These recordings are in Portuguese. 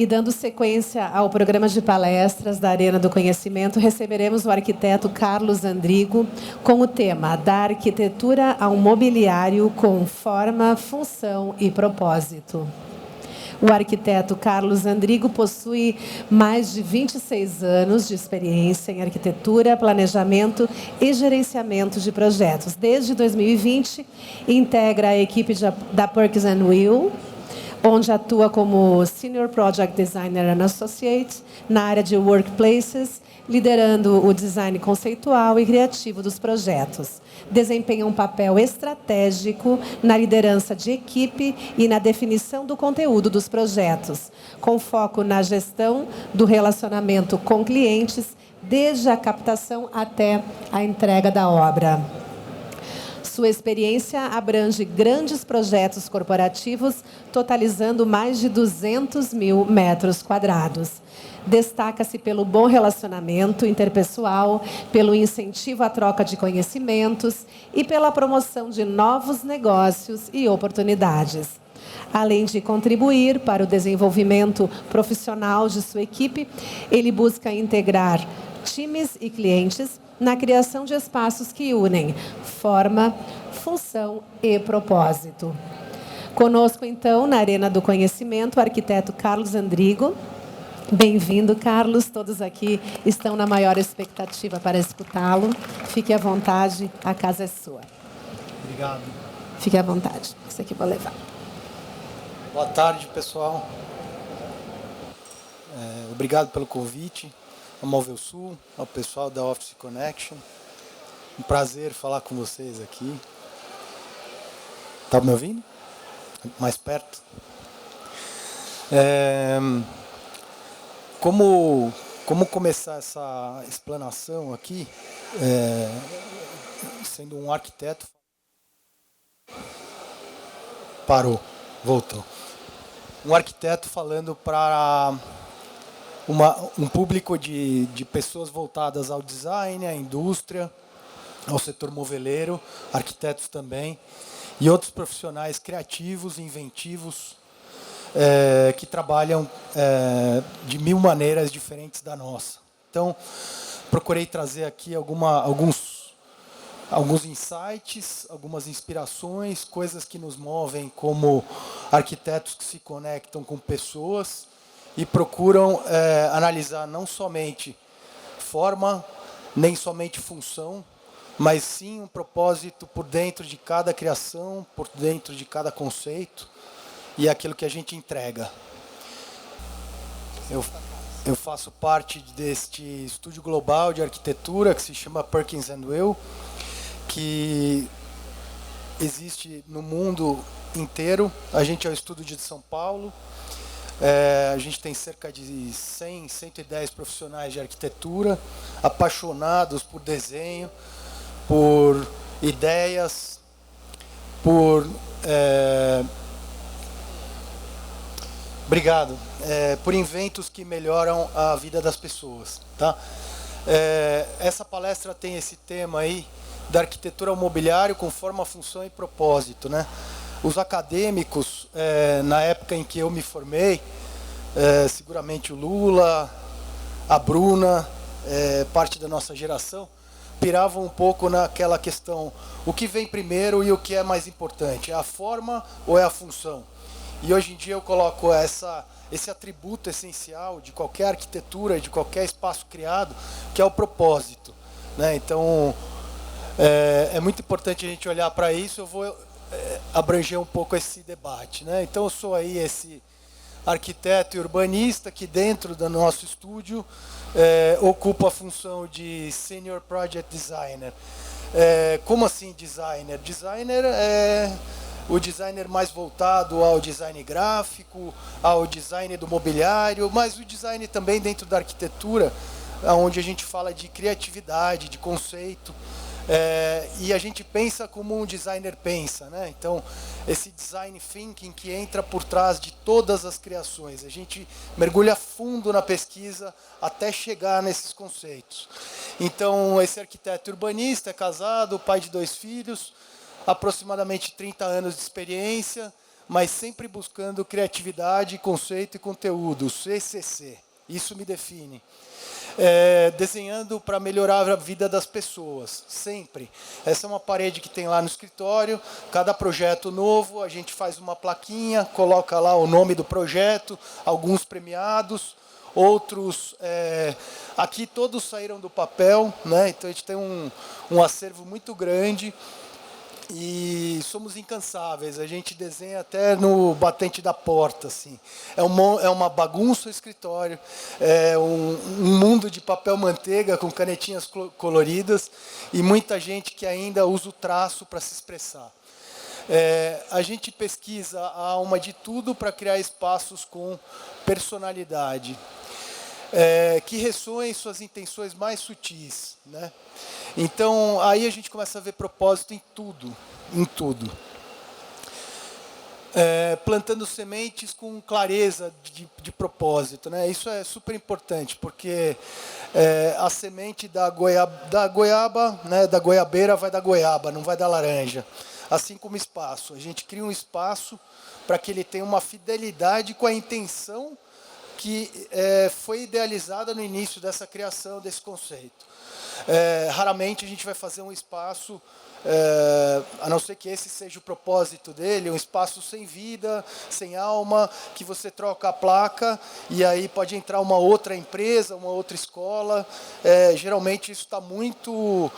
E dando sequência ao programa de palestras da Arena do Conhecimento, receberemos o arquiteto Carlos Andrigo com o tema Da Arquitetura ao Mobiliário com Forma, Função e Propósito. O arquiteto Carlos Andrigo possui mais de 26 anos de experiência em arquitetura, planejamento e gerenciamento de projetos. Desde 2020, integra a equipe da Perkins & Will, onde atua como Senior Project Designer and Associate na área de Workplaces, liderando o design conceitual e criativo dos projetos. Desempenha um papel estratégico na liderança de equipe e na definição do conteúdo dos projetos, com foco na gestão do relacionamento com clientes, desde a captação até a entrega da obra. Sua experiência abrange grandes projetos corporativos, totalizando mais de 200 mil metros quadrados. Destaca-se pelo bom relacionamento interpessoal, pelo incentivo à troca de conhecimentos e pela promoção de novos negócios e oportunidades. Além de contribuir para o desenvolvimento profissional de sua equipe, ele busca integrar times e clientes na criação de espaços que unem forma, função e propósito. Conosco, então, na Arena do Conhecimento, o arquiteto Carlos Andrigo. Bem-vindo, Carlos. Todos aqui estão na maior expectativa para escutá-lo. Fique à vontade, a casa é sua. Obrigado. Fique à vontade. Isso aqui eu vou levar. Boa tarde, pessoal. Obrigado pelo convite. Ao Móvel Sul, ao pessoal da Office Connection. Um prazer falar com vocês aqui. Tá me ouvindo? Mais perto? Como começar essa explanação aqui, sendo um arquiteto... Parou, voltou. Um arquiteto falando para... um público de pessoas voltadas ao design, à indústria, ao setor moveleiro, arquitetos também, e outros profissionais criativos, inventivos, que trabalham de mil maneiras diferentes da nossa. Então, procurei trazer aqui alguns insights, algumas inspirações, coisas que nos movem como arquitetos que se conectam com pessoas, e procuram analisar não somente forma, nem somente função, mas sim um propósito por dentro de cada criação, por dentro de cada conceito e aquilo que a gente entrega. Eu faço parte deste estúdio global de arquitetura que se chama Perkins & Will, que existe no mundo inteiro. A gente é o estúdio de São Paulo. A gente tem cerca de 100, 110 profissionais de arquitetura, apaixonados por desenho, por ideias, por... Obrigado. Por inventos que melhoram a vida das pessoas. Tá? Essa palestra tem esse tema aí, da arquitetura ao mobiliário com forma, função e propósito, né? Os acadêmicos, na época em que eu me formei, seguramente o Lula, a Bruna, parte da nossa geração, piravam um pouco naquela questão, o que vem primeiro e o que é mais importante, é a forma ou é a função? E hoje em dia eu coloco esse atributo essencial de qualquer arquitetura, de qualquer espaço criado, que é o propósito, né? Então, é muito importante a gente olhar para isso. Eu vou abranger um pouco esse debate, né? Então eu sou aí esse arquiteto e urbanista que dentro do nosso estúdio ocupa a função de Senior Project Designer. Como assim designer? Designer é o designer mais voltado ao design gráfico, ao design do mobiliário, mas o design também dentro da arquitetura, onde a gente fala de criatividade, de conceito. E a gente pensa como um designer pensa, né? Então, esse design thinking que entra por trás de todas as criações. A gente mergulha fundo na pesquisa até chegar nesses conceitos. Então, esse arquiteto urbanista é casado, pai de 2 filhos, aproximadamente 30 anos de experiência, mas sempre buscando criatividade, conceito e conteúdo, CCC. Isso me define. Desenhando para melhorar a vida das pessoas, sempre. Essa é uma parede que tem lá no escritório. Cada projeto novo, a gente faz uma plaquinha, coloca lá o nome do projeto, alguns premiados, outros... aqui todos saíram do papel, né? Então a gente tem um acervo muito grande. E somos incansáveis, a gente desenha até no batente da porta, assim. É uma bagunça o escritório, é um mundo de papel manteiga com canetinhas coloridas e muita gente que ainda usa o traço para se expressar. A gente pesquisa a alma de tudo para criar espaços com personalidade. Que ressoem suas intenções mais sutis, né? Então, aí a gente começa a ver propósito em tudo, em tudo. Plantando sementes com clareza de propósito, né? Isso é super importante, porque a semente da goiaba, né, da goiabeira vai da goiaba, não vai da laranja. Assim como espaço. A gente cria um espaço para que ele tenha uma fidelidade com a intenção que foi idealizada no início dessa criação, desse conceito. Raramente a gente vai fazer um espaço, a não ser que esse seja o propósito dele, um espaço sem vida, sem alma, que você troca a placa e aí pode entrar uma outra empresa, uma outra escola. Geralmente isso está muito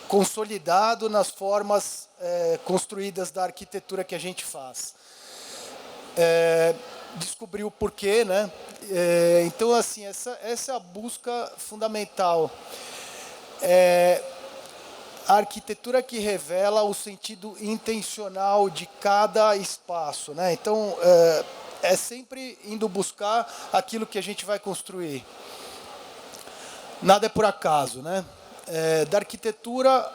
consolidado nas formas construídas da arquitetura que a gente faz. Descobrir o porquê, né? Então, assim, essa é a busca fundamental. A arquitetura que revela o sentido intencional de cada espaço, né? Então, é sempre indo buscar aquilo que a gente vai construir. Nada é por acaso, né? Da arquitetura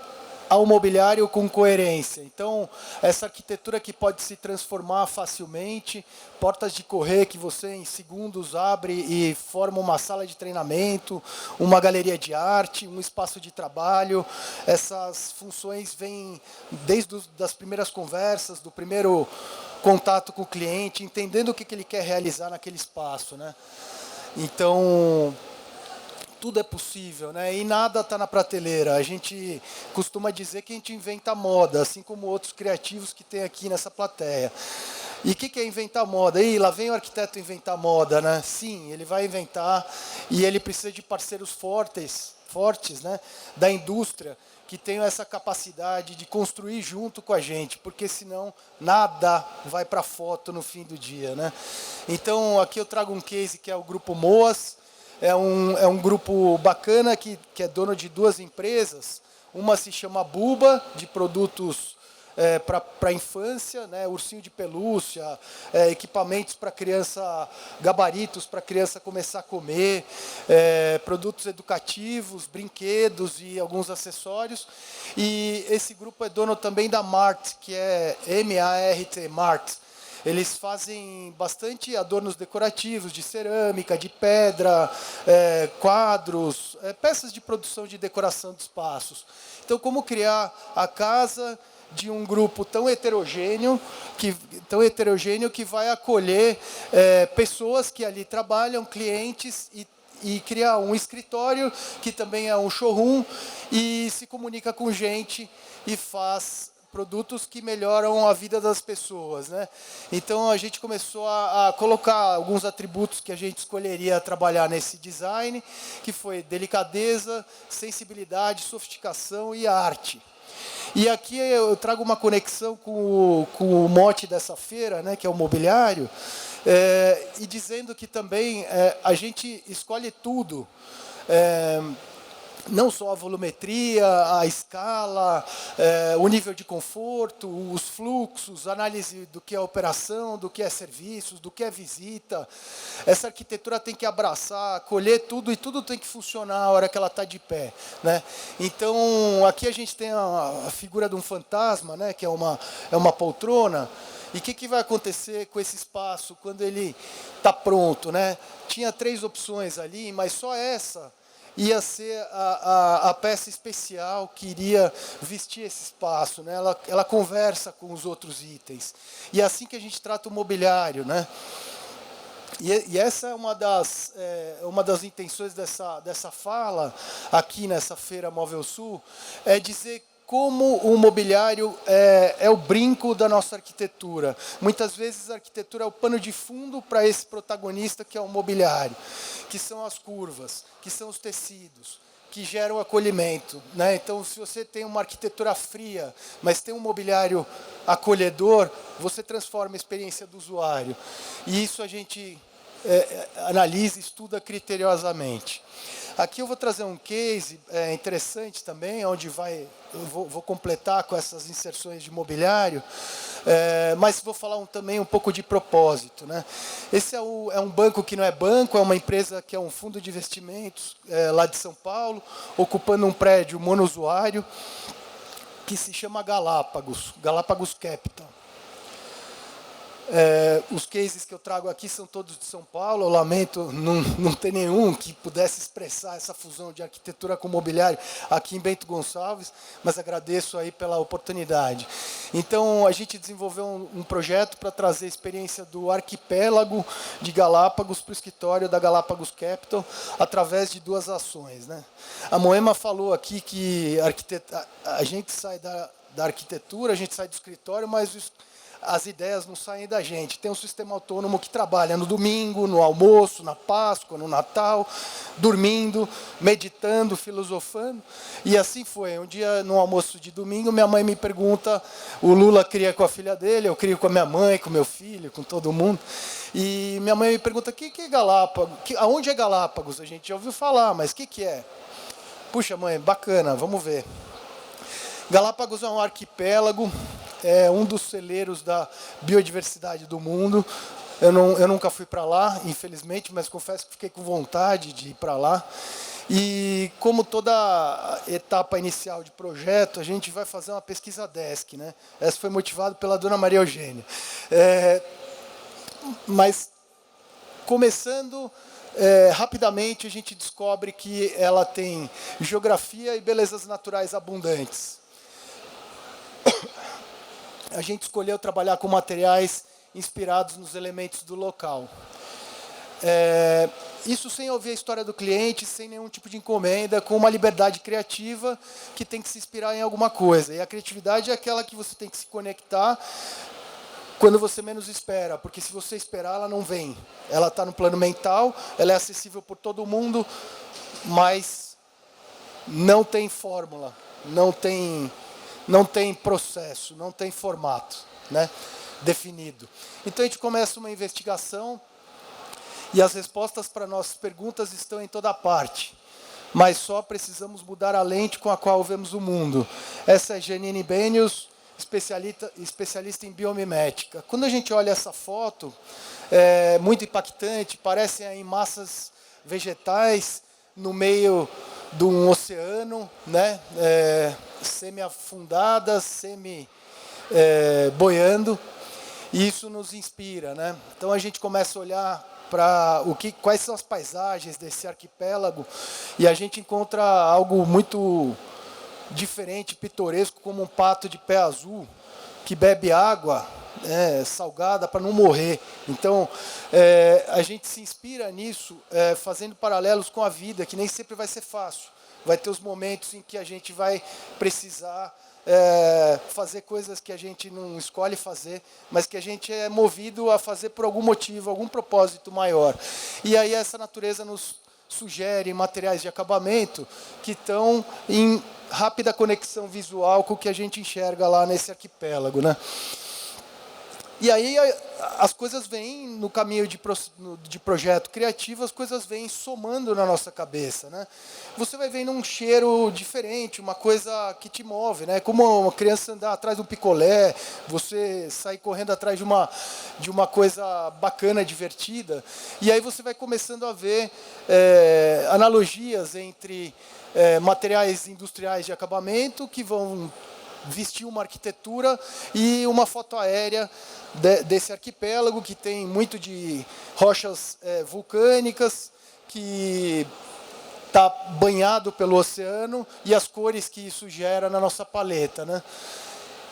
ao mobiliário com coerência. Então, essa arquitetura que pode se transformar facilmente, portas de correr que você em segundos abre e forma uma sala de treinamento, uma galeria de arte, um espaço de trabalho. Essas funções vêm desde as primeiras conversas, do primeiro contato com o cliente, entendendo o que ele quer realizar naquele espaço, né? Então, tudo é possível, né? E nada está na prateleira. A gente costuma dizer que a gente inventa moda, assim como outros criativos que tem aqui nessa plateia. E o que é inventar moda? Lá vem o arquiteto inventar moda, né? Sim, ele vai inventar e ele precisa de parceiros fortes, né? Da indústria, que tenham essa capacidade de construir junto com a gente, porque senão nada vai para a foto no fim do dia, né? Então, aqui eu trago um case que é o Grupo Moas. É um grupo bacana que é dono de 2 empresas. Uma se chama Buba, de produtos para a infância, né? Ursinho de pelúcia, equipamentos para criança, gabaritos para criança começar a comer, produtos educativos, brinquedos e alguns acessórios. E esse grupo é dono também da Mart, que é M-A-R-T, Mart. Eles fazem bastante adornos decorativos, de cerâmica, de pedra, quadros, peças de produção de decoração de espaços. Então, como criar a casa de um grupo tão heterogêneo que vai acolher pessoas que ali trabalham, clientes, e criar um escritório, que também é um showroom, e se comunica com gente e faz produtos que melhoram a vida das pessoas, né? Então, a gente começou a colocar alguns atributos que a gente escolheria trabalhar nesse design, que foi delicadeza, sensibilidade, sofisticação e arte. E aqui eu trago uma conexão com o mote dessa feira, né, que é o mobiliário, e dizendo que também a gente escolhe tudo, não só a volumetria, a escala, o nível de conforto, os fluxos, análise do que é operação, do que é serviços, do que é visita. Essa arquitetura tem que abraçar, acolher tudo, e tudo tem que funcionar a hora que ela está de pé, né? Então, aqui a gente tem a figura de um fantasma, né, que é uma poltrona. E o que vai acontecer com esse espaço quando ele está pronto, né? Tinha 3 opções ali, mas só essa ia ser a peça especial que iria vestir esse espaço, né? Ela conversa com os outros itens. E é assim que a gente trata o mobiliário, né? E essa é uma das intenções dessa fala aqui nessa Feira Móvel Sul, é dizer como o mobiliário é o brinco da nossa arquitetura. Muitas vezes a arquitetura é o pano de fundo para esse protagonista que é o mobiliário, que são as curvas, que são os tecidos, que geram acolhimento, né? Então, se você tem uma arquitetura fria, mas tem um mobiliário acolhedor, você transforma a experiência do usuário. E isso a gente analisa, estuda criteriosamente. Aqui eu vou trazer um case interessante também, onde eu vou completar com essas inserções de mobiliário, mas vou falar também um pouco de propósito, né? Esse é um banco que não é banco, é uma empresa que é um fundo de investimentos lá de São Paulo, ocupando um prédio monousuário que se chama Galápagos Capital. Os cases que eu trago aqui são todos de São Paulo. Eu lamento não ter nenhum que pudesse expressar essa fusão de arquitetura com mobiliário aqui em Bento Gonçalves, mas agradeço aí pela oportunidade. Então, a gente desenvolveu um projeto para trazer a experiência do arquipélago de Galápagos para o escritório da Galápagos Capital, através de 2 ações, né? A Moema falou aqui que a gente sai da arquitetura, a gente sai do escritório, mas as ideias não saem da gente. Tem um sistema autônomo que trabalha no domingo, no almoço, na Páscoa, no Natal, dormindo, meditando, filosofando. E assim foi. Um dia, no almoço de domingo, minha mãe me pergunta, o Lula cria com a filha dele, eu crio com a minha mãe, com meu filho, com todo mundo. E minha mãe me pergunta, o que é Galápagos? Aonde é Galápagos? A gente já ouviu falar, mas o que é? Puxa, mãe, bacana, vamos ver. Galápagos é um arquipélago, é um dos celeiros da biodiversidade do mundo. Eu nunca fui para lá, infelizmente, mas confesso que fiquei com vontade de ir para lá. E como toda etapa inicial de projeto, a gente vai fazer uma pesquisa desk, né? Essa foi motivada pela dona Maria Eugênia. Mas, começando, rapidamente a gente descobre que ela tem geografia e belezas naturais abundantes. A gente escolheu trabalhar com materiais inspirados nos elementos do local. Isso sem ouvir a história do cliente, sem nenhum tipo de encomenda, com uma liberdade criativa que tem que se inspirar em alguma coisa. E a criatividade é aquela que você tem que se conectar quando você menos espera, porque se você esperar, ela não vem. Ela está no plano mental, ela é acessível por todo mundo, mas não tem fórmula, não tem processo, não tem formato, né, definido. Então, a gente começa uma investigação e as respostas para nossas perguntas estão em toda parte, mas só precisamos mudar a lente com a qual vemos o mundo. Essa é Janine Benius, especialista em biomimética. Quando a gente olha essa foto, é muito impactante, parecem aí massas vegetais no meio de um oceano, né, semi-afundadas, boiando, e isso nos inspira, né? Então a gente começa a olhar para quais são as paisagens desse arquipélago, e a gente encontra algo muito diferente, pitoresco, como um pato de pé azul que bebe água salgada para não morrer. Então, a gente se inspira nisso, fazendo paralelos com a vida, que nem sempre vai ser fácil. Vai ter os momentos em que a gente vai precisar fazer coisas que a gente não escolhe fazer, mas que a gente é movido a fazer por algum motivo, algum propósito maior. E aí essa natureza nos sugere materiais de acabamento que estão em rápida conexão visual com o que a gente enxerga lá nesse arquipélago, né? E aí as coisas vêm no caminho de projeto criativo, as coisas vêm somando na nossa cabeça, né? Você vai vendo um cheiro diferente, uma coisa que te move, né? Como uma criança andar atrás de um picolé, você sair correndo atrás de uma coisa bacana, divertida, e aí você vai começando a ver analogias entre materiais industriais de acabamento que vão vestir uma arquitetura e uma foto aérea desse arquipélago, que tem muito de rochas vulcânicas, que está banhado pelo oceano e as cores que isso gera na nossa paleta, né?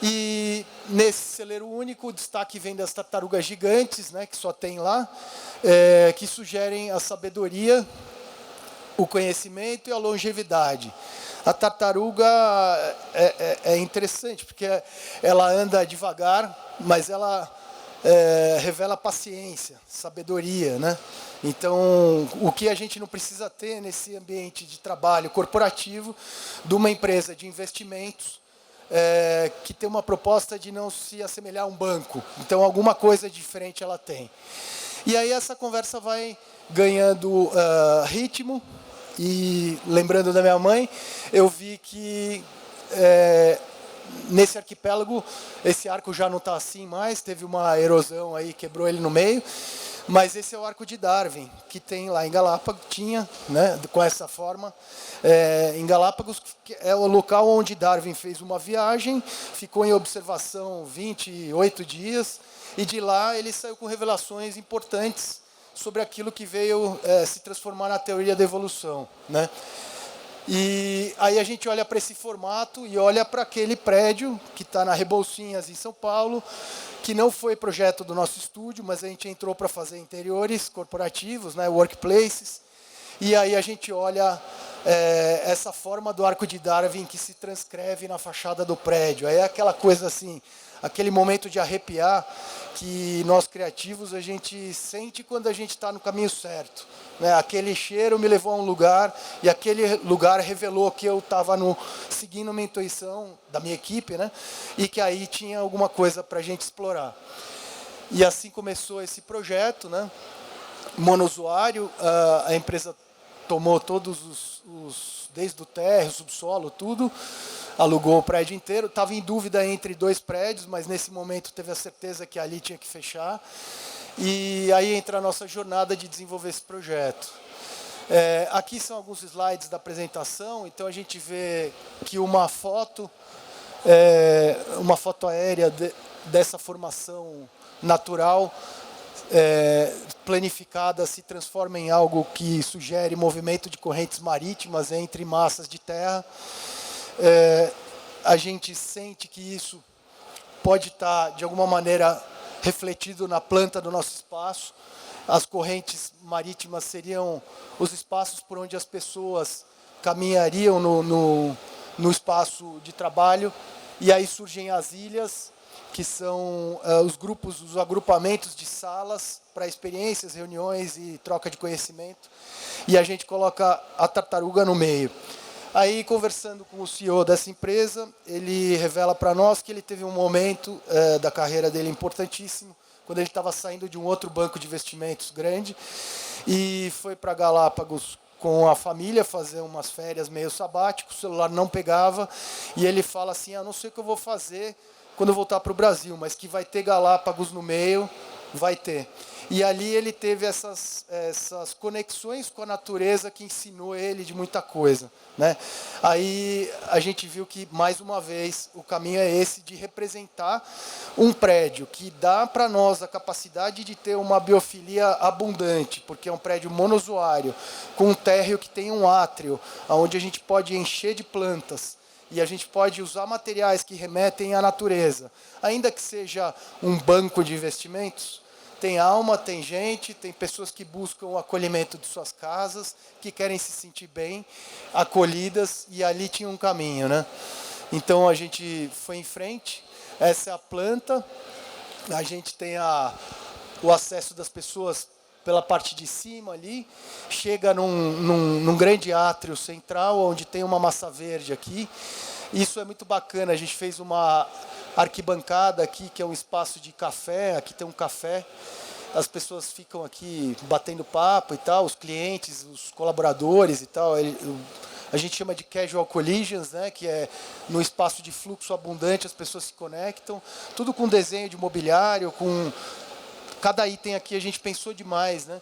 E nesse celeiro único, o destaque vem das tartarugas gigantes, né, que só tem lá, que sugerem a sabedoria, o conhecimento e a longevidade. A tartaruga é interessante, porque ela anda devagar, mas ela revela paciência, sabedoria, né? Então, o que a gente não precisa ter nesse ambiente de trabalho corporativo de uma empresa de investimentos que tem uma proposta de não se assemelhar a um banco. Então, alguma coisa diferente ela tem. E aí essa conversa vai ganhando ritmo. E lembrando da minha mãe, eu vi que nesse arquipélago esse arco já não está assim mais, teve uma erosão aí, quebrou ele no meio. Mas esse é o Arco de Darwin, que tem lá em Galápagos, tinha, né, com essa forma. Em Galápagos é o local onde Darwin fez uma viagem, ficou em observação 28 dias, e de lá ele saiu com revelações importantes sobre aquilo que veio se transformar na teoria da evolução, né? E aí a gente olha para esse formato e olha para aquele prédio que está na Rebouçinhas, em São Paulo, que não foi projeto do nosso estúdio, mas a gente entrou para fazer interiores corporativos, né, workplaces, e aí a gente olha essa forma do Arco de Darwin que se transcreve na fachada do prédio. Aí é aquela coisa assim, aquele momento de arrepiar que nós criativos a gente sente quando a gente está no caminho certo, né? Aquele cheiro me levou a um lugar e aquele lugar revelou que eu estava seguindo uma intuição da minha equipe, né? E que aí tinha alguma coisa para a gente explorar. E assim começou esse projeto, né? Monousuário, a empresa tomou todos desde o térreo, subsolo, tudo, alugou o prédio inteiro, estava em dúvida entre 2 prédios, mas nesse momento teve a certeza que ali tinha que fechar. E aí entra a nossa jornada de desenvolver esse projeto. Aqui são alguns slides da apresentação, então a gente vê que uma foto aérea dessa formação natural, planificada, se transforma em algo que sugere movimento de correntes marítimas entre massas de terra. A gente sente que isso pode estar, de alguma maneira, refletido na planta do nosso espaço. As correntes marítimas seriam os espaços por onde as pessoas caminhariam no espaço de trabalho. E aí surgem as ilhas, que são os agrupamentos de salas para experiências, reuniões e troca de conhecimento. E a gente coloca a tartaruga no meio. Aí, conversando com o CEO dessa empresa, ele revela para nós que ele teve um momento da carreira dele importantíssimo, quando ele estava saindo de um outro banco de investimentos grande, e foi para Galápagos com a família fazer umas férias meio sabático, o celular não pegava, e ele fala assim, não sei o que eu vou fazer quando eu voltar para o Brasil, mas que vai ter Galápagos no meio, vai ter. E ali ele teve essas conexões com a natureza que ensinou ele de muita coisa, né? Aí a gente viu que, mais uma vez, o caminho é esse de representar um prédio que dá para nós a capacidade de ter uma biofilia abundante, porque é um prédio monousuário, com um térreo que tem um átrio, onde a gente pode encher de plantas, e a gente pode usar materiais que remetem à natureza, ainda que seja um banco de investimentos. Tem alma, tem gente, tem pessoas que buscam o acolhimento de suas casas, que querem se sentir bem, acolhidas, e ali tinha um caminho, né? Então a gente foi em frente, essa é a planta, a gente tem o acesso das pessoas pela parte de cima ali, chega num grande átrio central, onde tem uma massa verde aqui. Isso é muito bacana, a gente fez uma arquibancada aqui, que é um espaço de café, aqui tem um café, as pessoas ficam aqui batendo papo e tal, os clientes, os colaboradores e tal, a gente chama de casual collisions, né, que é no espaço de fluxo abundante, as pessoas se conectam, tudo com desenho de mobiliário, com cada item aqui a gente pensou demais, né?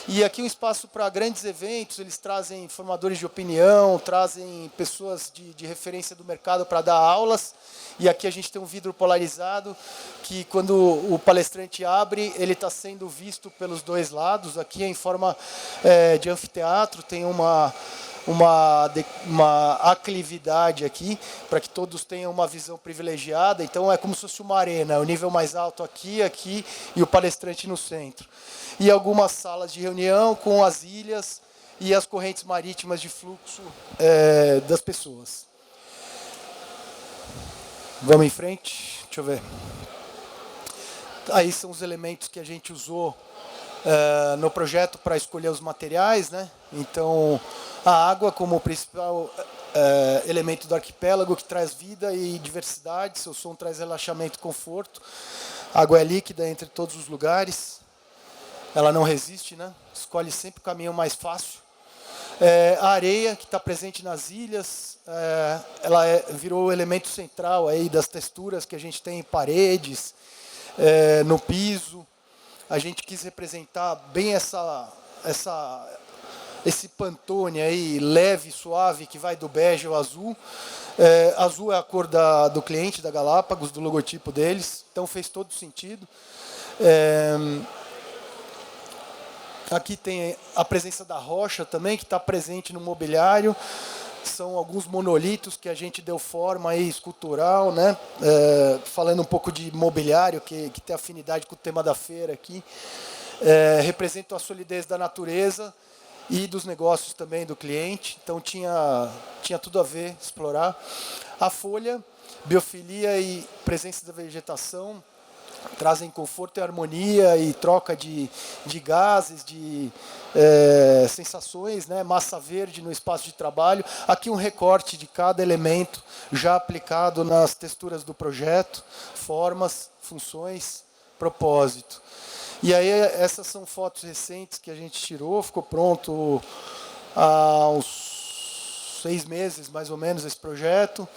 E aqui um espaço para grandes eventos, eles trazem formadores de opinião, trazem pessoas de referência do mercado para dar aulas. E aqui a gente tem um vidro polarizado, que quando o palestrante abre, ele está sendo visto pelos dois lados. Aqui é em forma de anfiteatro, tem uma uma aclividade aqui, para que todos tenham uma visão privilegiada. Então é como se fosse uma arena, o nível mais alto aqui e o palestrante no centro. E algumas salas de reunião com as ilhas e as correntes marítimas de fluxo das pessoas. Vamos em frente? Deixa eu ver. Aí são os elementos que a gente usou no projeto para escolher os materiais, né? Então, a água como o principal elemento do arquipélago, que traz vida e diversidade. Seu som traz relaxamento e conforto. A água é líquida entre todos os lugares. Ela não resiste, né? Escolhe sempre o caminho mais fácil. A areia, que está presente nas ilhas, ela virou o elemento central aí das texturas que a gente tem em paredes, no piso. A gente quis representar bem esse Pantone aí, leve, suave, que vai do bege ao azul. Azul é a cor do cliente, da Galápagos, do logotipo deles, então fez todo sentido. Aqui tem a presença da rocha também, que está presente no mobiliário. São alguns monolitos que a gente deu forma aí escultural, né? Falando um pouco de mobiliário, que tem afinidade com o tema da feira aqui. Representam a solidez da natureza e dos negócios também do cliente. Então tinha tudo a ver, explorar. A folha, biofilia e presença da vegetação trazem conforto e harmonia e troca de gases, de sensações, né? Massa verde no espaço de trabalho. Aqui um recorte de cada elemento já aplicado nas texturas do projeto, formas, funções, propósito. E aí essas são fotos recentes que a gente tirou, ficou pronto há uns 6 meses, mais ou menos, esse projeto.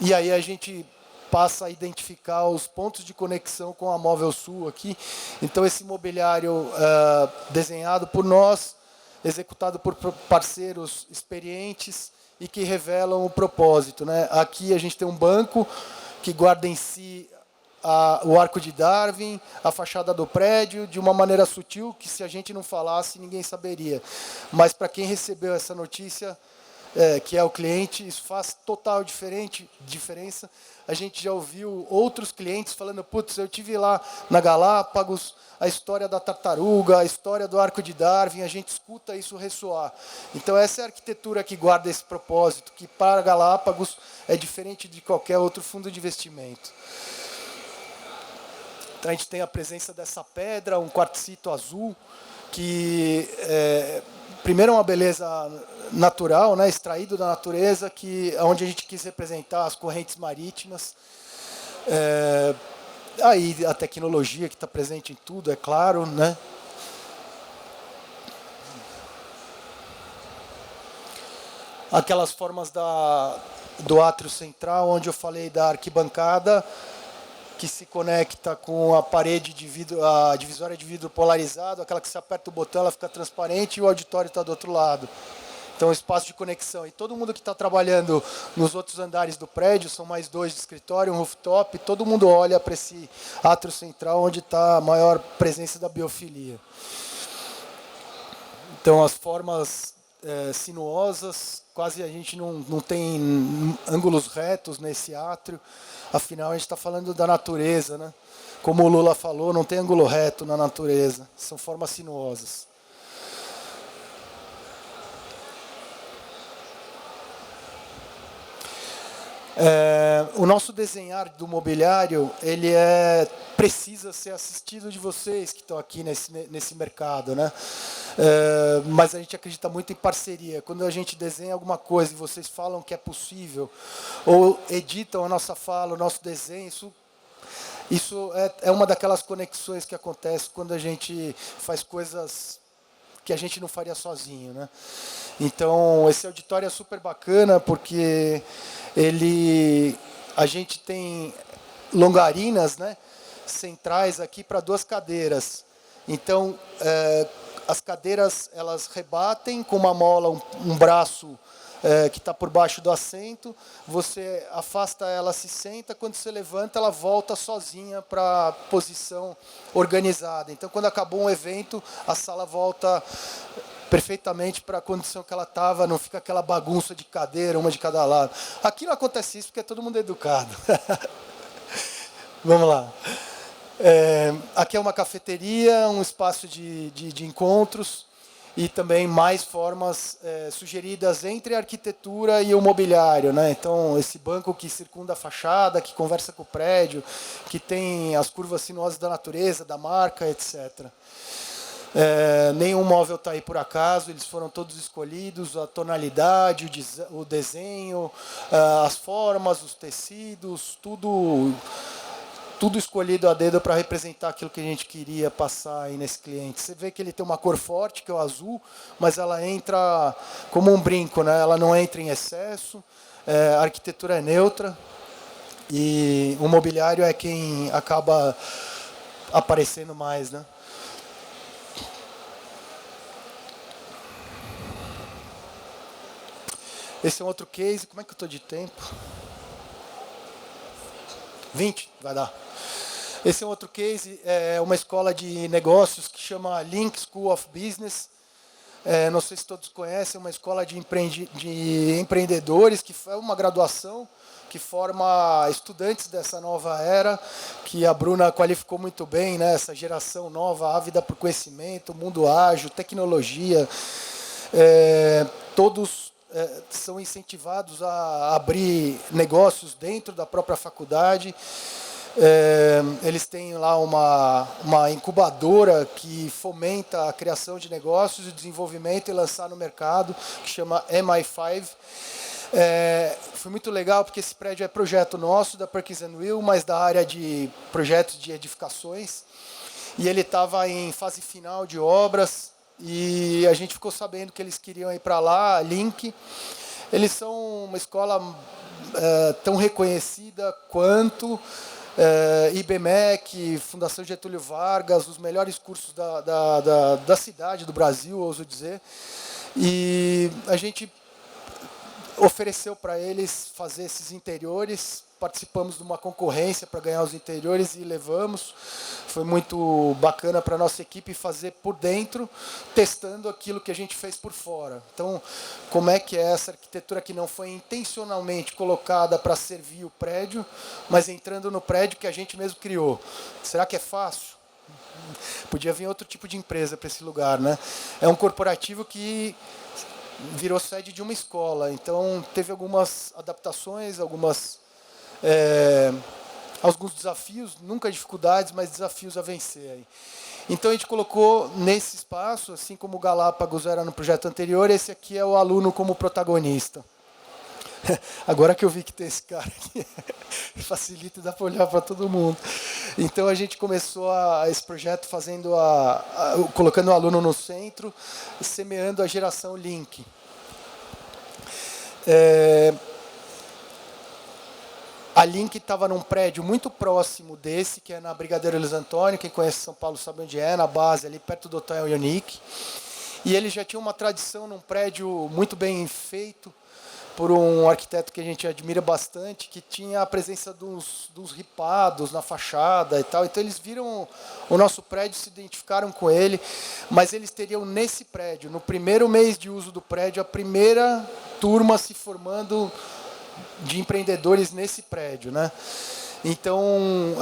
E aí a gente passa a identificar os pontos de conexão com a Móvel Sul aqui. Então, esse mobiliário desenhado por nós, executado por parceiros experientes e que revelam o propósito, né? Aqui a gente tem um banco que guarda em si o arco de Darwin, a fachada do prédio, de uma maneira sutil, que se a gente não falasse, ninguém saberia. Mas para quem recebeu essa notícia, que é o cliente, isso faz total diferença. A gente já ouviu outros clientes falando, putz, eu tive lá na Galápagos, a história da tartaruga, a história do arco de Darwin, a gente escuta isso ressoar. Então essa é a arquitetura que guarda esse propósito, que para Galápagos é diferente de qualquer outro fundo de investimento. Então a gente tem a presença dessa pedra, um quartzito azul, que primeiro é uma beleza natural, né, extraído da natureza, onde a gente quis representar as correntes marítimas. Aí a tecnologia que está presente em tudo, é claro, né? Aquelas formas do átrio central, onde eu falei da arquibancada, que se conecta com a parede de vidro, a divisória de vidro polarizado, aquela que se aperta o botão, ela fica transparente e o auditório está do outro lado. Então, espaço de conexão. E todo mundo que está trabalhando nos outros andares do prédio, são mais 2 de escritório, um rooftop, todo mundo olha para esse átrio central, onde está a maior presença da biofilia. Então, as formas sinuosas, quase a gente não tem ângulos retos nesse átrio, afinal a gente está falando da natureza, né? Como o Lula falou, não tem ângulo reto na natureza, são formas sinuosas. O nosso desenhar do mobiliário, ele precisa ser assistido de vocês que estão aqui nesse mercado, né? Mas a gente acredita muito em parceria. Quando a gente desenha alguma coisa e vocês falam que é possível, ou editam a nossa fala, o nosso desenho, isso é uma daquelas conexões que acontece quando a gente faz coisas que a gente não faria sozinho, né? Então, esse auditório é super bacana porque a gente tem longarinas, né, centrais aqui para 2 cadeiras. Então, as cadeiras elas rebatem com uma mola, um braço que está por baixo do assento. Você afasta ela, se senta. Quando você levanta, ela volta sozinha para a posição organizada. Então, quando acabou um evento, a sala volta perfeitamente para a condição que ela estava, não fica aquela bagunça de cadeira, uma de cada lado. Aqui não acontece isso porque é todo mundo educado. Vamos lá. Aqui é uma cafeteria, um espaço de encontros e também mais formas sugeridas entre a arquitetura e o mobiliário, né? Então, esse banco que circunda a fachada, que conversa com o prédio, que tem as curvas sinuosas da natureza, da marca, etc. Nenhum móvel está aí por acaso, eles foram todos escolhidos, a tonalidade, o desenho, as formas, os tecidos, tudo escolhido a dedo para representar aquilo que a gente queria passar aí nesse cliente. Você vê que ele tem uma cor forte, que é o azul, mas ela entra como um brinco, né? Ela não entra em excesso, a arquitetura é neutra e o mobiliário é quem acaba aparecendo mais, né? Esse é um outro case. Como é que eu estou de tempo? 20? Vai dar. Esse é um outro case, é uma escola de negócios que chama Link School of Business. Não sei se todos conhecem, é uma escola de empreendedores, que é uma graduação que forma estudantes dessa nova era, que a Bruna qualificou muito bem, né? Essa geração nova, ávida por conhecimento, mundo ágil, tecnologia. Todos são incentivados a abrir negócios dentro da própria faculdade. Eles têm lá uma incubadora que fomenta a criação de negócios, o desenvolvimento e lançar no mercado, que chama MI5. Foi muito legal porque esse prédio é projeto nosso, da Perkins Will, mas da área de projetos de edificações. E ele estava em fase final de obras e a gente ficou sabendo que eles queriam ir para lá, Link. Eles são uma escola tão reconhecida quanto IBMEC, Fundação Getúlio Vargas, os melhores cursos da cidade, do Brasil, ouso dizer. E a gente ofereceu para eles fazer esses interiores, participamos de uma concorrência para ganhar os interiores e levamos. Foi muito bacana para a nossa equipe fazer por dentro, testando aquilo que a gente fez por fora. Então, como é que é essa arquitetura que não foi intencionalmente colocada para servir o prédio, mas entrando no prédio que a gente mesmo criou? Será que é fácil? Podia vir outro tipo de empresa para esse lugar, né? É um corporativo que virou sede de uma escola, então teve algumas adaptações, alguns desafios, nunca dificuldades, mas desafios a vencer aí. Então a gente colocou nesse espaço, assim como o Galápagos era no projeto anterior, esse aqui é o aluno como protagonista. Agora que eu vi que tem esse cara aqui, facilita e dá para olhar para todo mundo. Então a gente começou esse projeto fazendo colocando o aluno no centro, semeando a geração Link. A Link estava num prédio muito próximo desse, que é na Brigadeiro Luiz Antônio. Quem conhece São Paulo sabe onde é, na base, ali perto do Hotel Unique. E ele já tinha uma tradição num prédio muito bem feito, por um arquiteto que a gente admira bastante, que tinha a presença dos ripados na fachada e tal. Então eles viram o nosso prédio, se identificaram com ele, mas eles teriam nesse prédio, no primeiro mês de uso do prédio, a primeira turma se formando de empreendedores nesse prédio, né? Então,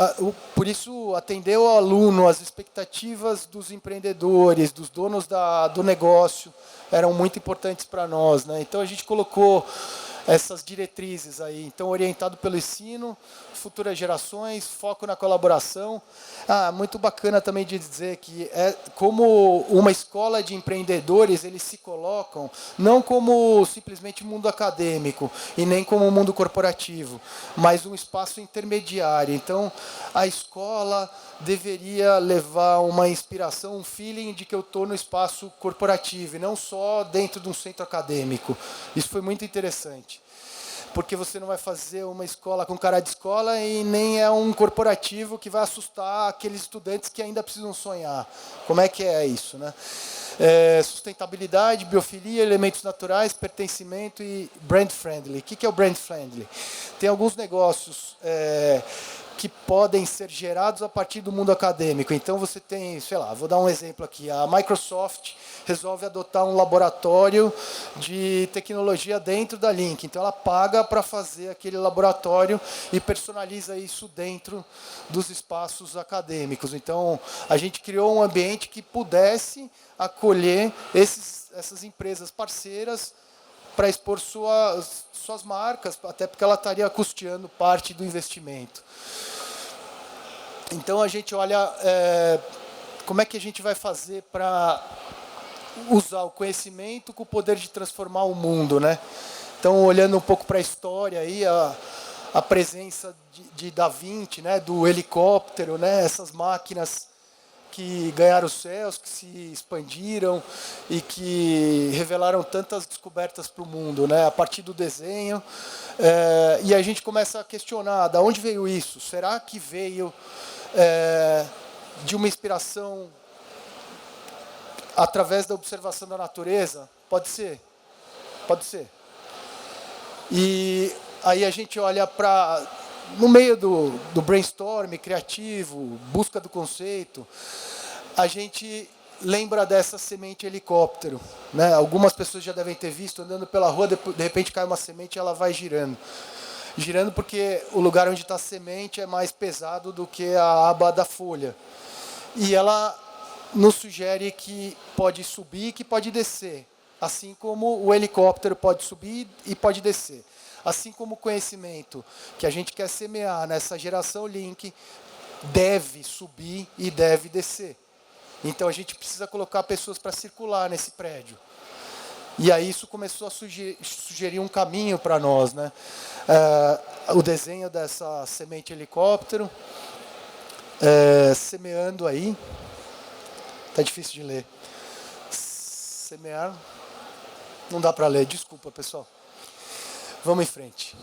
por isso, atender o aluno, as expectativas dos empreendedores, dos donos do negócio, eram muito importantes para nós, né? Então, a gente colocou essas diretrizes aí. Então, orientado pelo ensino, futuras gerações, foco na colaboração. Muito bacana também de dizer que como uma escola de empreendedores, eles se colocam não como simplesmente mundo acadêmico e nem como mundo corporativo, mas um espaço intermediário. Então, a escola deveria levar uma inspiração, um feeling de que eu estou no espaço corporativo e não só dentro de um centro acadêmico. Isso foi muito interessante, porque você não vai fazer uma escola com cara de escola e nem é um corporativo que vai assustar aqueles estudantes que ainda precisam sonhar. Como é que é isso, né? Sustentabilidade, biofilia, elementos naturais, pertencimento e brand friendly. O que é o brand friendly? Tem alguns negócios que podem ser gerados a partir do mundo acadêmico. Então, você tem, sei lá, vou dar um exemplo aqui. A Microsoft resolve adotar um laboratório de tecnologia dentro da Link. Então, ela paga para fazer aquele laboratório e personaliza isso dentro dos espaços acadêmicos. Então, a gente criou um ambiente que pudesse acolher essas empresas parceiras para expor suas marcas, até porque ela estaria custeando parte do investimento. Então, a gente olha como é que a gente vai fazer para usar o conhecimento com o poder de transformar o mundo, né? Então, olhando um pouco para a história, aí, a presença de Da Vinci, né, do helicóptero, né, essas máquinas que ganharam os céus, que se expandiram e que revelaram tantas descobertas para o mundo, né, a partir do desenho. E a gente começa a questionar, de onde veio isso? Será que veio de uma inspiração através da observação da natureza? Pode ser. Pode ser. E aí a gente olha para, no meio do brainstorm criativo, busca do conceito, a gente lembra dessa semente helicóptero, né? Algumas pessoas já devem ter visto, andando pela rua, de repente cai uma semente e ela vai girando. Girando porque o lugar onde está a semente é mais pesado do que a aba da folha. E ela nos sugere que pode subir e que pode descer, assim como o helicóptero pode subir e pode descer. Assim como o conhecimento que a gente quer semear nessa geração Link deve subir e deve descer. Então a gente precisa colocar pessoas para circular nesse prédio. E aí isso começou a sugerir um caminho para nós, né? O desenho dessa semente helicóptero, semeando aí. Tá difícil de ler. Semear. Não dá para ler, desculpa, pessoal. Vamos em frente.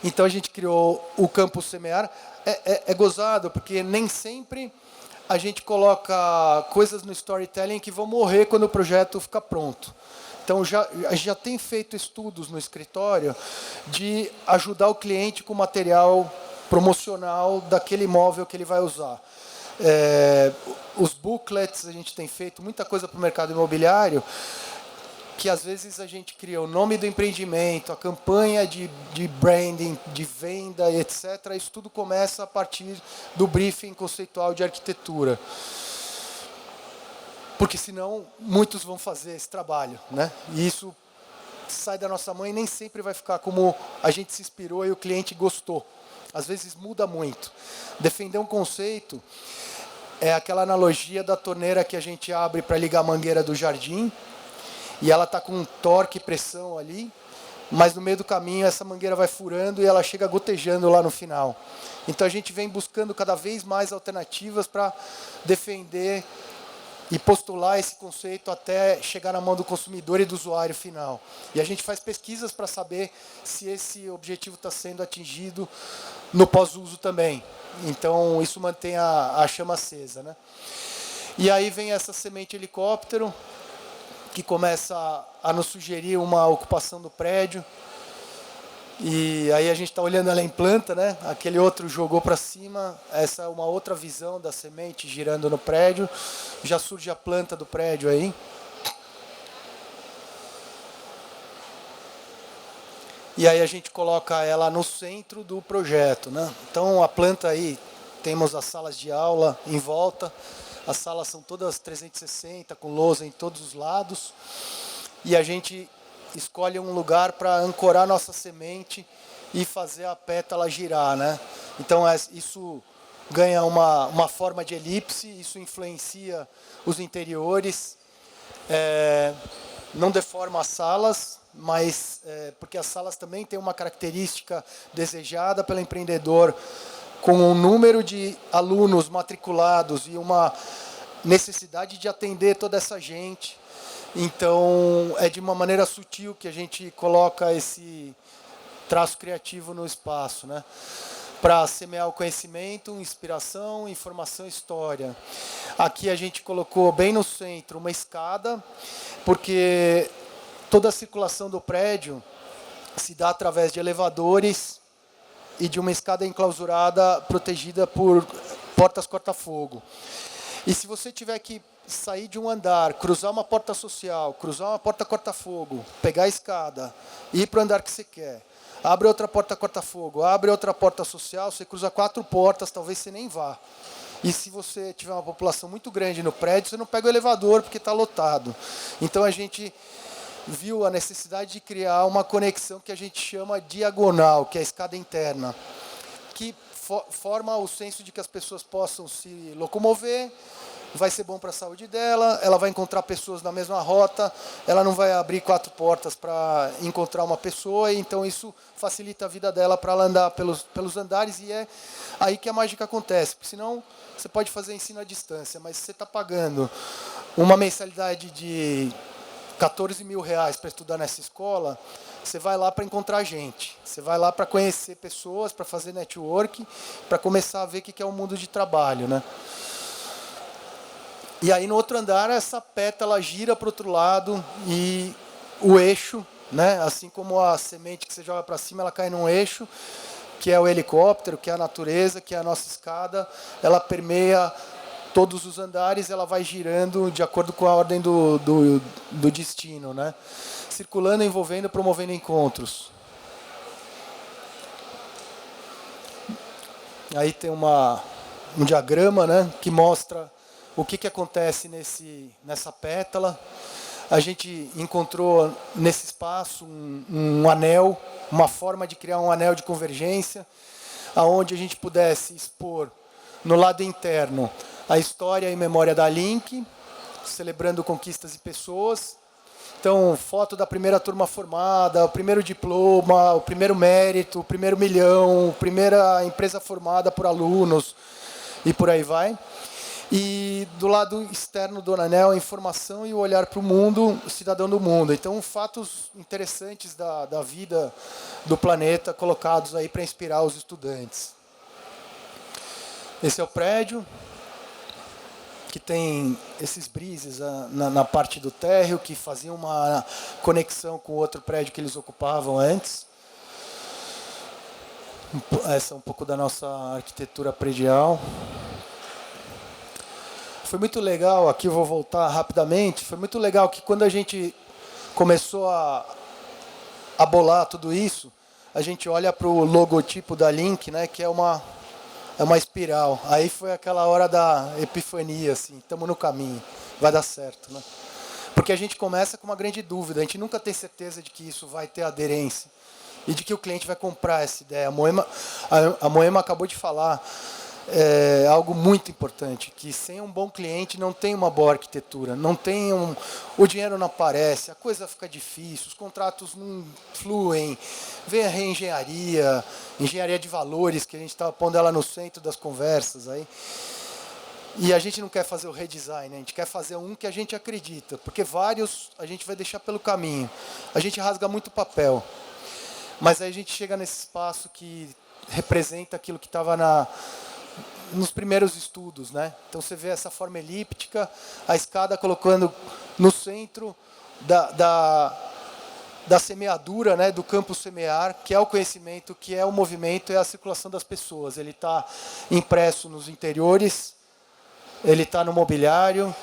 Então a gente criou o Campus Semear. É gozado, porque nem sempre a gente coloca coisas no storytelling que vão morrer quando o projeto ficar pronto. Então a gente já tem feito estudos no escritório de ajudar o cliente com material promocional daquele imóvel que ele vai usar. Os booklets, a gente tem feito muita coisa para o mercado imobiliário, que às vezes a gente cria o nome do empreendimento, a campanha de branding, de venda, etc. Isso tudo começa a partir do briefing conceitual de arquitetura. Porque senão muitos vão fazer esse trabalho, né? E isso sai da nossa mão e nem sempre vai ficar como a gente se inspirou e o cliente gostou. Às vezes muda muito. Defender um conceito é aquela analogia da torneira que a gente abre para ligar a mangueira do jardim, e ela está com torque e pressão ali, mas no meio do caminho essa mangueira vai furando e ela chega gotejando lá no final. Então a gente vem buscando cada vez mais alternativas para defender e postular esse conceito até chegar na mão do consumidor e do usuário final. E a gente faz pesquisas para saber se esse objetivo está sendo atingido no pós-uso também. Então isso mantém a chama acesa, né? E aí vem essa semente helicóptero, que começa a nos sugerir uma ocupação do prédio. E aí a gente está olhando ela em planta, né? Aquele outro jogou para cima. Essa é uma outra visão da semente girando no prédio. Já surge a planta do prédio aí. E aí a gente coloca ela no centro do projeto, né? Então a planta aí, temos as salas de aula em volta. As salas são todas 360, com lousa em todos os lados. E a gente escolhe um lugar para ancorar nossa semente e fazer a pétala girar, né? Então isso ganha uma forma de elipse, isso influencia os interiores, não deforma as salas, mas porque as salas também têm uma característica desejada pelo empreendedor, com um número de alunos matriculados e uma necessidade de atender toda essa gente. Então, é de uma maneira sutil que a gente coloca esse traço criativo no espaço, né? Para semear o conhecimento, inspiração, informação e história. Aqui a gente colocou bem no centro uma escada, porque toda a circulação do prédio se dá através de elevadores e de uma escada enclausurada protegida por portas corta-fogo. E se você tiver que sair de um andar, cruzar uma porta social, cruzar uma porta corta-fogo, pegar a escada, ir para o andar que você quer, abre outra porta corta-fogo, abre outra porta social, você cruza 4 portas, talvez você nem vá. E se você tiver uma população muito grande no prédio, você não pega o elevador porque está lotado. Então a gente viu a necessidade de criar uma conexão que a gente chama diagonal, que é a escada interna, que forma o senso de que as pessoas possam se locomover, vai ser bom para a saúde dela, ela vai encontrar pessoas na mesma rota, ela não vai abrir 4 portas para encontrar uma pessoa, e então isso facilita a vida dela para ela andar pelos andares, e é aí que a mágica acontece, porque senão você pode fazer ensino à distância, mas se você está pagando uma mensalidade de 14 mil reais para estudar nessa escola, você vai lá para encontrar gente, você vai lá para conhecer pessoas, para fazer network, para começar a ver o que é o mundo de trabalho, né? E aí no outro andar essa pétala gira para o outro lado e o eixo, né? Assim como a semente que você joga para cima, ela cai num eixo, que é o helicóptero, que é a natureza, que é a nossa escada, ela permeia todos os andares, ela vai girando de acordo com a ordem do destino, né? Circulando, envolvendo, promovendo encontros. Aí tem um diagrama, né, que mostra o que acontece nessa pétala. A gente encontrou nesse espaço um anel, uma forma de criar um anel de convergência, aonde a gente pudesse expor no lado interno a história e memória da Link, celebrando conquistas e pessoas. Então, foto da primeira turma formada, o primeiro diploma, o primeiro mérito, o primeiro milhão, a primeira empresa formada por alunos e por aí vai. E do lado externo do anel, a informação e o olhar para o mundo, o cidadão do mundo. Então, fatos interessantes da vida do planeta colocados aí para inspirar os estudantes. Esse é o prédio, que tem esses brises na parte do térreo, que faziam uma conexão com o outro prédio que eles ocupavam antes. Essa é um pouco da nossa arquitetura predial. Foi muito legal, aqui eu vou voltar rapidamente, foi muito legal que quando a gente começou a bolar tudo isso, a gente olha para o logotipo da Link, né, que é uma espiral. Aí foi aquela hora da epifania, assim, estamos no caminho, vai dar certo, né? Porque a gente começa com uma grande dúvida, a gente nunca tem certeza de que isso vai ter aderência e de que o cliente vai comprar essa ideia. A Moema acabou de falar algo muito importante, que sem um bom cliente não tem uma boa arquitetura, o dinheiro não aparece, a coisa fica difícil, os contratos não fluem, vem a reengenharia, engenharia de valores, que a gente está pondo ela no centro das conversas aí. E a gente não quer fazer o redesign, a gente quer fazer um que a gente acredita, porque vários a gente vai deixar pelo caminho. A gente rasga muito papel, mas aí a gente chega nesse espaço que representa aquilo que estava nos primeiros estudos, né? Então você vê essa forma elíptica, a escada colocando no centro da semeadura, né? Do campo semear, que é o conhecimento, que é o movimento, é a circulação das pessoas. Ele está impresso nos interiores, ele está no mobiliário,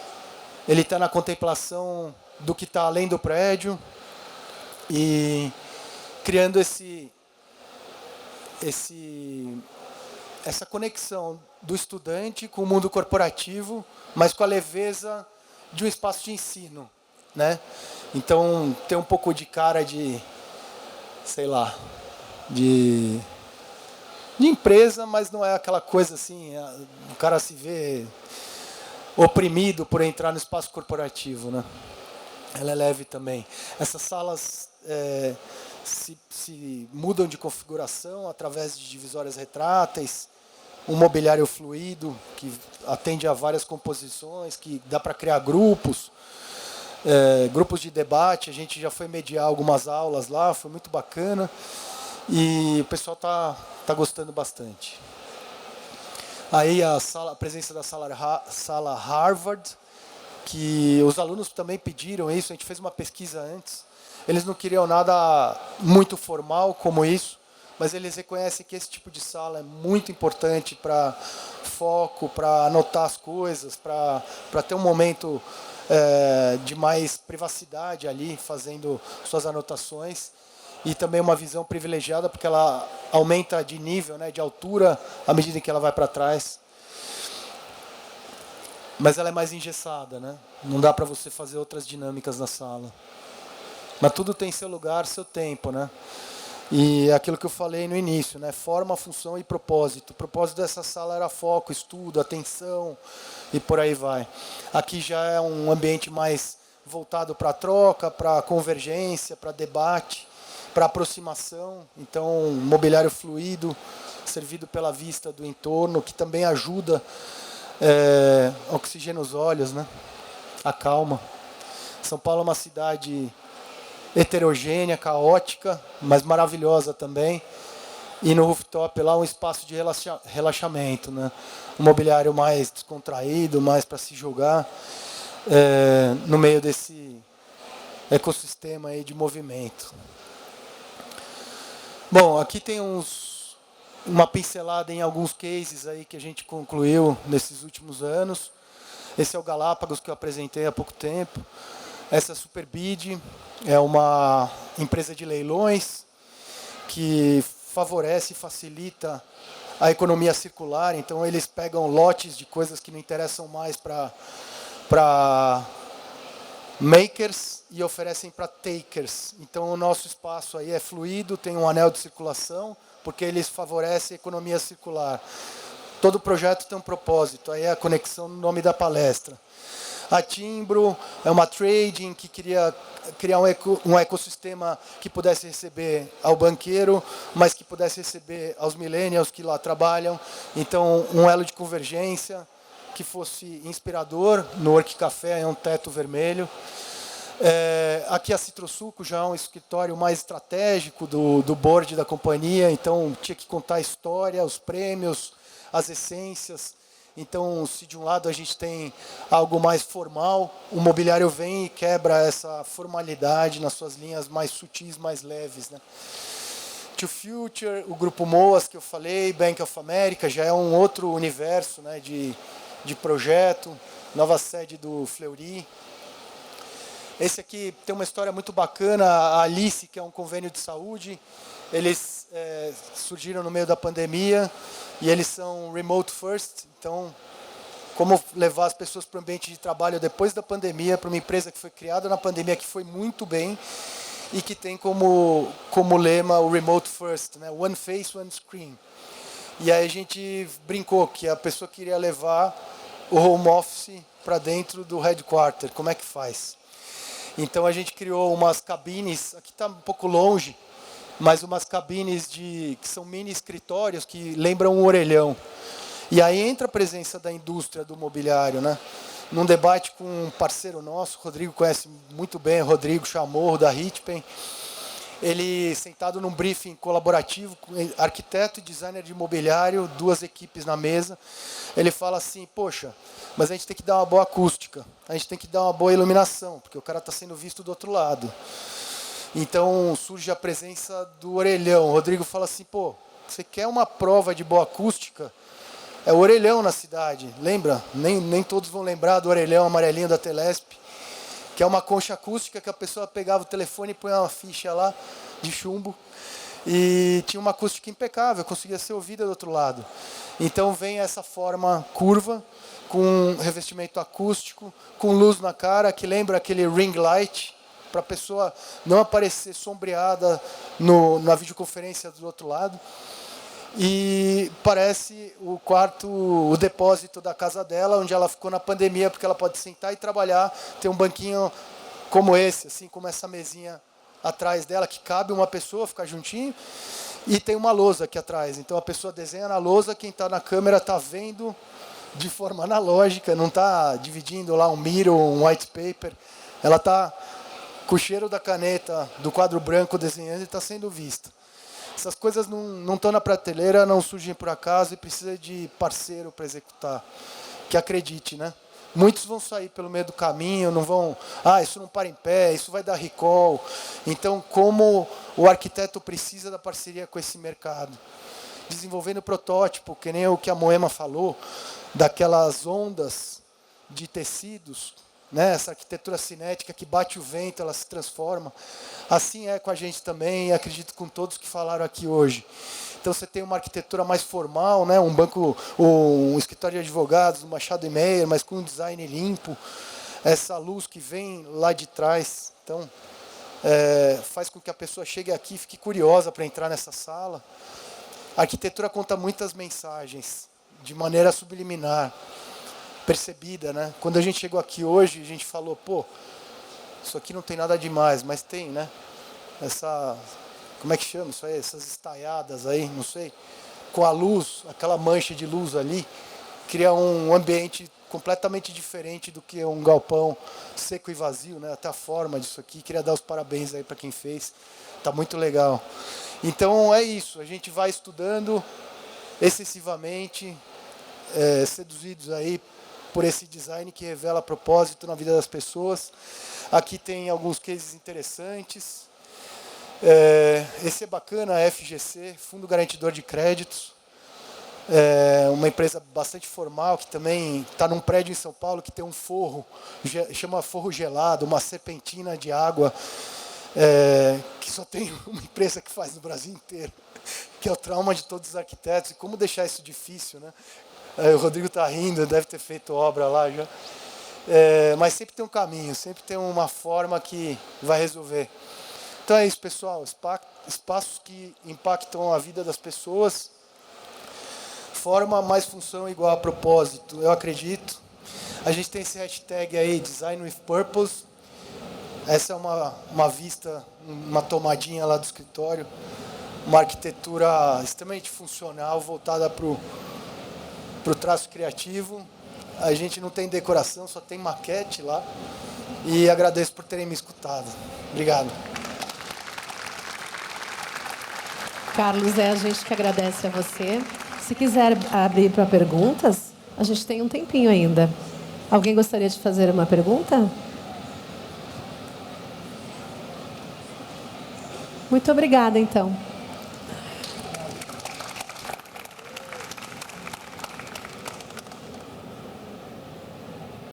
ele está na contemplação do que está além do prédio e criando essa conexão do estudante com o mundo corporativo, mas com a leveza de um espaço de ensino, né? Então, tem um pouco de cara de, sei lá, de empresa, mas não é aquela coisa assim, o cara se vê oprimido por entrar no espaço corporativo, né? Ela é leve também. Essas salas se mudam de configuração através de divisórias retráteis, um mobiliário fluido que atende a várias composições, que dá para criar grupos de debate. A gente já foi mediar algumas aulas lá, foi muito bacana e o pessoal tá gostando bastante. Aí a presença da sala Harvard, que os alunos também pediram isso, a gente fez uma pesquisa antes. Eles não queriam nada muito formal como isso, mas eles reconhecem que esse tipo de sala é muito importante para foco, para anotar as coisas, para ter um momento de mais privacidade ali, fazendo suas anotações. E também uma visão privilegiada, porque ela aumenta de nível, né, de altura, à medida que ela vai para trás. Mas ela é mais engessada, né? Não dá para você fazer outras dinâmicas na sala. Mas tudo tem seu lugar, seu tempo, né? E aquilo que eu falei no início, né? Forma, função e propósito. O propósito dessa sala era foco, estudo, atenção e por aí vai. Aqui já é um ambiente mais voltado para troca, para convergência, para debate, para aproximação. Então, mobiliário fluido, servido pela vista do entorno, que também ajuda oxigena os olhos, né? Acalma. São Paulo é uma cidade heterogênea, caótica, mas maravilhosa também. E no rooftop lá um espaço de relaxamento, né? Um mobiliário mais descontraído, mais para se jogar no meio desse ecossistema aí de movimento. Bom, aqui tem uma pincelada em alguns cases aí que a gente concluiu nesses últimos anos. Esse é o Galápagos que eu apresentei há pouco tempo. Essa Superbid é uma empresa de leilões que favorece e facilita a economia circular. Então, eles pegam lotes de coisas que não interessam mais para makers e oferecem para takers. Então, o nosso espaço aí é fluido, tem um anel de circulação, porque eles favorecem a economia circular. Todo projeto tem um propósito, aí é a conexão no nome da palestra. A Timbro é uma trading que queria criar um ecossistema que pudesse receber ao banqueiro, mas que pudesse receber aos millennials que lá trabalham. Então, um elo de convergência que fosse inspirador. No Work Café é um teto vermelho. Aqui a Citrosuco já é um escritório mais estratégico do board da companhia, então tinha que contar a história, os prêmios, as essências. Então, se de um lado a gente tem algo mais formal, o mobiliário vem e quebra essa formalidade nas suas linhas mais sutis, mais leves, né? To Future, o grupo Moas que eu falei, Bank of America, já é um outro universo, né, de projeto, nova sede do Fleury. Esse aqui tem uma história muito bacana, a Alice, que é um convênio de saúde, eles surgiram no meio da pandemia e eles são remote first, então como levar as pessoas para o ambiente de trabalho depois da pandemia, para uma empresa que foi criada na pandemia, que foi muito bem e que tem como lema o remote first, né? One face, one screen. E aí a gente brincou que a pessoa queria levar o home office para dentro do headquarter, como é que faz? Então a gente criou umas cabines, aqui está um pouco longe, mas umas cabines que são mini escritórios que lembram um orelhão. E aí entra a presença da indústria do mobiliário, né? Num debate com um parceiro nosso, o Rodrigo conhece muito bem, o Rodrigo Chamorro, da Hitpen. Ele, sentado num briefing colaborativo, arquiteto e designer de mobiliário, duas equipes na mesa, ele fala assim, poxa, mas a gente tem que dar uma boa acústica, a gente tem que dar uma boa iluminação, porque o cara está sendo visto do outro lado. Então surge a presença do orelhão. O Rodrigo fala assim, pô, você quer uma prova de boa acústica? É o orelhão na cidade, lembra? Nem todos vão lembrar do orelhão amarelinho da Telesp, que é uma concha acústica que a pessoa pegava o telefone e punha uma ficha lá de chumbo e tinha uma acústica impecável, conseguia ser ouvida do outro lado. Então vem essa forma curva, com revestimento acústico, com luz na cara, que lembra aquele ring light, para a pessoa não aparecer sombreada na videoconferência do outro lado. E parece o quarto, o depósito da casa dela, onde ela ficou na pandemia, porque ela pode sentar e trabalhar, tem um banquinho como esse, assim como essa mesinha atrás dela, que cabe uma pessoa ficar juntinho, e tem uma lousa aqui atrás. Então a pessoa desenha na lousa, quem está na câmera está vendo de forma analógica, não está dividindo lá um mirror, um white paper, ela está com o cheiro da caneta, do quadro branco desenhando e está sendo vista. Essas coisas não estão na prateleira, não surgem por acaso e precisa de parceiro para executar. Que acredite, né? Muitos vão sair pelo meio do caminho, não vão, isso não para em pé, isso vai dar recall. Então, como o arquiteto precisa da parceria com esse mercado? Desenvolvendo protótipo, que nem o que a Moema falou, daquelas ondas de tecidos, né? Essa arquitetura cinética que bate o vento, ela se transforma. Assim é com a gente também, e acredito com todos que falaram aqui hoje. Então você tem uma arquitetura mais formal, né? Um banco, um escritório de advogados, um Machado Meyer, mas com um design limpo. Essa luz que vem lá de trás, então faz com que a pessoa chegue aqui e fique curiosa para entrar nessa sala. A arquitetura conta muitas mensagens, de maneira subliminar, percebida, né? Quando a gente chegou aqui hoje, a gente falou, isso aqui não tem nada demais, mas tem, né? Como é que chama isso aí? Essas estaiadas aí, não sei. Com a luz, aquela mancha de luz ali, cria um ambiente completamente diferente do que um galpão seco e vazio, né? Até a forma disso aqui. Queria dar os parabéns aí para quem fez. Tá muito legal. Então é isso, a gente vai estudando excessivamente, seduzidos aí por esse design que revela propósito na vida das pessoas. Aqui tem alguns cases interessantes. Esse é bacana, a FGC, Fundo Garantidor de Créditos. Uma empresa bastante formal, que também está num prédio em São Paulo, que tem um forro, chama forro gelado, uma serpentina de água, que só tem uma empresa que faz no Brasil inteiro, que é o trauma de todos os arquitetos. E como deixar isso difícil, né? O Rodrigo está rindo, deve ter feito obra lá já. Mas sempre tem um caminho, sempre tem uma forma que vai resolver. Então é isso, pessoal. Espaços que impactam a vida das pessoas. Forma mais função igual a propósito, eu acredito. A gente tem esse hashtag aí, Design with Purpose. Essa é uma vista, uma tomadinha lá do escritório. Uma arquitetura extremamente funcional, voltada para o traço criativo. A gente não tem decoração, só tem maquete lá. E agradeço por terem me escutado. Obrigado. Carlos, a gente que agradece a você. Se quiser abrir para perguntas, a gente tem um tempinho ainda. Alguém gostaria de fazer uma pergunta? Muito obrigada, então.